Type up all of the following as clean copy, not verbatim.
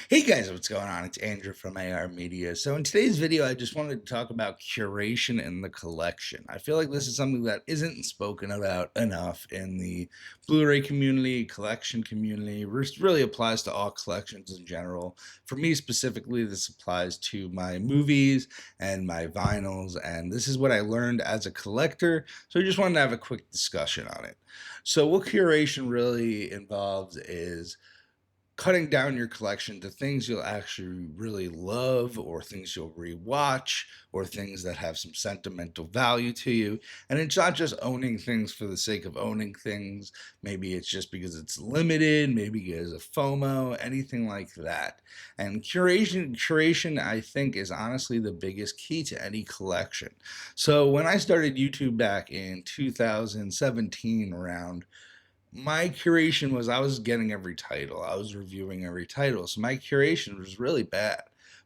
Hey guys, what's going on? It's Andrew from AR Media. So in today's video, I just wanted to talk about curation in the collection. I feel like this is something that isn't spoken about enough in the Blu-ray community, collection community. This really applies to all collections in general. For me specifically, this applies to my movies and my vinyls, and this is what I learned as a collector. So I just wanted to have a quick discussion on it. So what curation really involves is cutting down your collection to things you'll actually really love or things you'll rewatch or things that have some sentimental value to you. And it's not just owning things for the sake of owning things. Maybe it's just because it's limited, maybe because of FOMO, anything like that. And curation I think is honestly the biggest key to any collection. So when I started YouTube back in 2017 around, my curation was I was getting every title. I was reviewing every title. So my curation was really bad,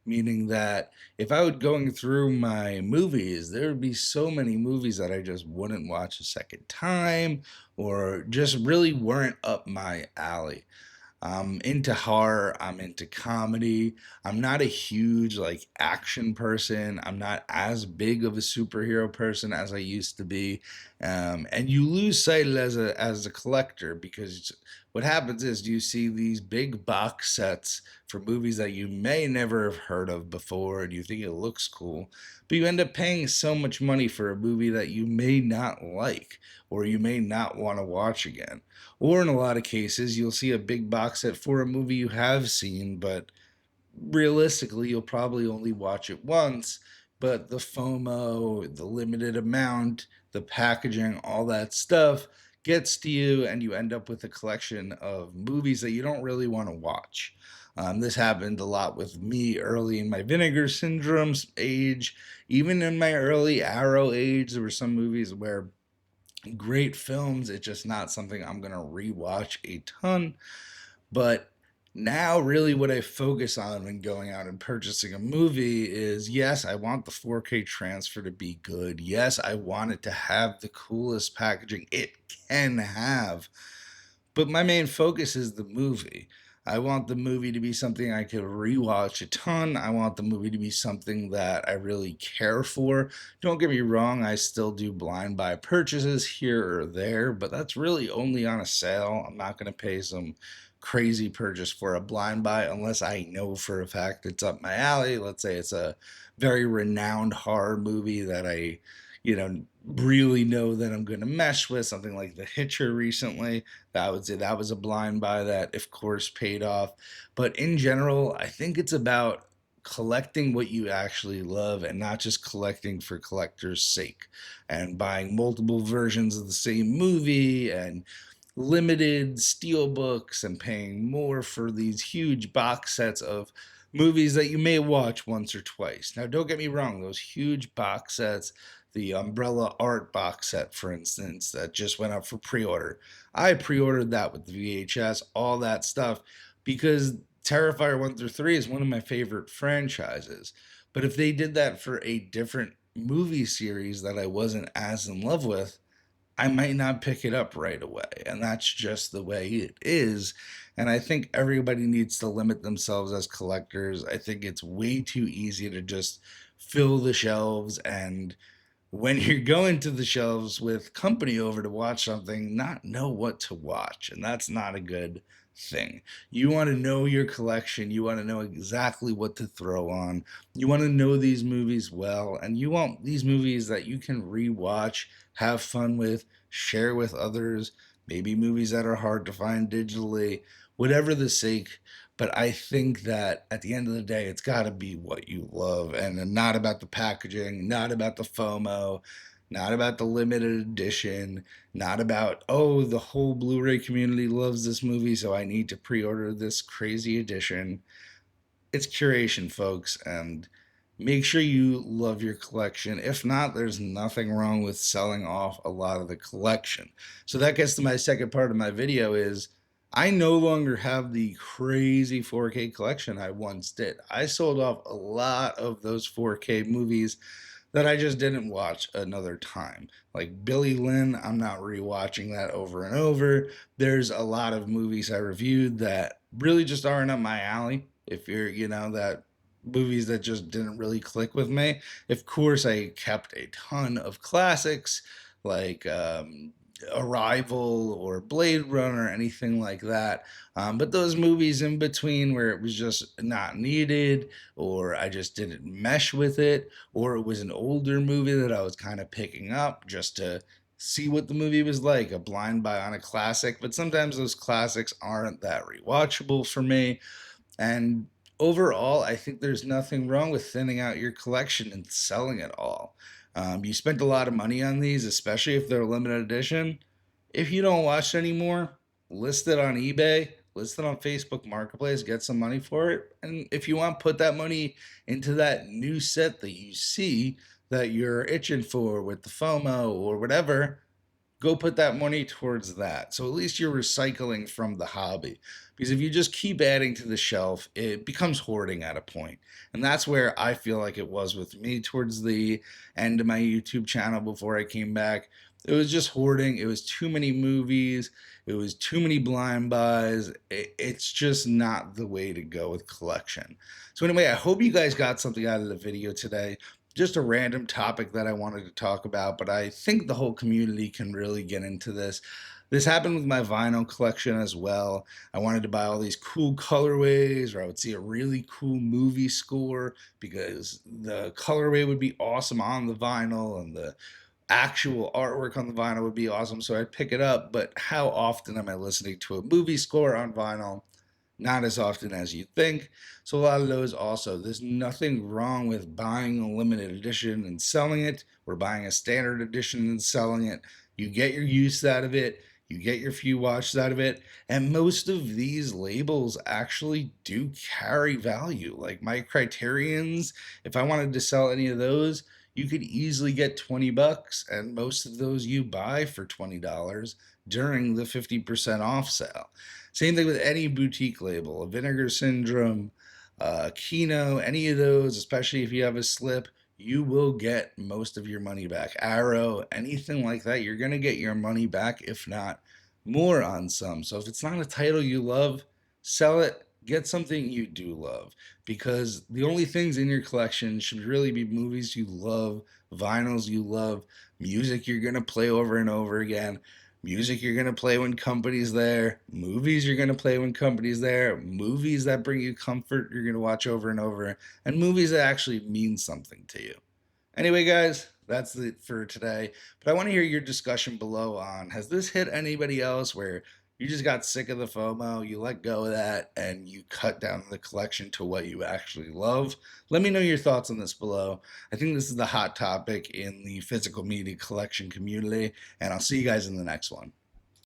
meaning that if I would going through my movies, there would be so many movies that I just wouldn't watch a second time or just really weren't up my alley. I'm into horror, I'm into comedy. I'm not a huge like action person. I'm not as big of a superhero person as I used to be. And you lose sight of it as a collector because what happens is you see these big box sets for movies that you may never have heard of before and you think it looks cool, but you end up paying so much money for a movie that you may not like or you may not want to watch again. Or in a lot of cases, you'll see a big box set for a movie you have seen, but realistically, you'll probably only watch it once. But the FOMO, the limited amount, the packaging, all that stuff gets to you, and you end up with a collection of movies that you don't really want to watch. This happened a lot with me early in my vinegar syndrome age. Even in my early Arrow age, there were some movies where great films. It's just not something I'm going to rewatch a ton. But now, really, what I focus on when going out and purchasing a movie is yes, I want the 4K transfer to be good. Yes, I want it to have the coolest packaging it can have. But my main focus is the movie. I want the movie to be something I could rewatch a ton. I want the movie to be something that I really care for. Don't get me wrong, I still do blind buy purchases here or there, but that's really only on a sale. I'm not going to pay some crazy purchase for a blind buy unless I know for a fact it's up my alley. Let's say it's a very renowned horror movie that really know that I'm going to mesh with, something like The Hitcher recently. That was a blind buy that, of course, paid off. But in general, I think it's about collecting what you actually love and not just collecting for collector's sake and buying multiple versions of the same movie and limited steel books and paying more for these huge box sets of movies that you may watch once or twice. Now, don't get me wrong, those huge box sets, the Umbrella Art box set, for instance, that just went up for pre order. I pre ordered that with the VHS, all that stuff, because Terrifier 1 through 3 is one of my favorite franchises. But if they did that for a different movie series that I wasn't as in love with, I might not pick it up right away. And that's just the way it is. And I think everybody needs to limit themselves as collectors. I think it's way too easy to just fill the shelves and when you're going to the shelves with company over to watch something, not know what to watch. And that's not a good thing. You want to know your collection. You want to know exactly what to throw on. You want to know these movies well. And you want these movies that you can rewatch, have fun with, share with others. Maybe movies that are hard to find digitally, whatever the sake. But I think that at the end of the day, it's got to be what you love and not about the packaging, not about the FOMO, not about the limited edition, not about, oh, the whole Blu ray community loves this movie, so I need to pre order this crazy edition. It's curation, folks, and make sure you love your collection. If not, there's nothing wrong with selling off a lot of the collection. So that gets to my second part of my video is I no longer have the crazy 4K collection I once did. I sold off a lot of those 4K movies that I just didn't watch another time. Like Billy Lynn, I'm not rewatching that over and over. There's a lot of movies I reviewed that really just aren't up my alley. If you're, that movies that just didn't really click with me. Of course, I kept a ton of classics like Arrival or Blade Runner, anything like that. But those movies in between where it was just not needed, or I just didn't mesh with it, or it was an older movie that I was kind of picking up just to see what the movie was like, a blind buy on a classic. But sometimes those classics aren't that rewatchable for me. And overall, I think there's nothing wrong with thinning out your collection and selling it all. You spent a lot of money on these, especially if they're limited edition. If you don't watch it anymore, list it on eBay, list it on Facebook Marketplace, get some money for it. And if you want, put that money into that new set that you see that you're itching for with the FOMO or whatever, go put that money towards that. So at least you're recycling from the hobby. Because if you just keep adding to the shelf, it becomes hoarding at a point. And that's where I feel like it was with me towards the end of my YouTube channel before I came back. It was just hoarding. It was too many movies. It was too many blind buys. It's just not the way to go with collection. So anyway, I hope you guys got something out of the video today. Just a random topic that I wanted to talk about, but I think the whole community can really get into this. This happened with my vinyl collection as well. I wanted to buy all these cool colorways, or I would see a really cool movie score because the colorway would be awesome on the vinyl and the actual artwork on the vinyl would be awesome. So I'd pick it up. But how often am I listening to a movie score on vinyl? Not as often as you think. So a lot of those also, there's nothing wrong with buying a limited edition and selling it, or buying a standard edition and selling it. You get your use out of it, you get your few watches out of it, and most of these labels actually do carry value. Like my Criterions, if I wanted to sell any of those, you could easily get 20 bucks, and most of those you buy for $20 during the 50% off sale. Same thing with any boutique label, a Vinegar Syndrome, Kino, any of those, especially if you have a slip, you will get most of your money back. Arrow, anything like that, you're going to get your money back, if not more on some. So if it's not a title you love, sell it. Get something you do love, because the only things in your collection should really be movies you love, vinyls you love, music you're going to play over and over again, music you're going to play when company's there, movies you're going to play when company's there, movies that bring you comfort you're going to watch over and over, and movies that actually mean something to you. Anyway, guys, that's it for today. But I want to hear your discussion below on, has this hit anybody else where you just got sick of the FOMO, you let go of that, and you cut down the collection to what you actually love? Let me know your thoughts on this below. I think this is the hot topic in the physical media collection community, and I'll see you guys in the next one.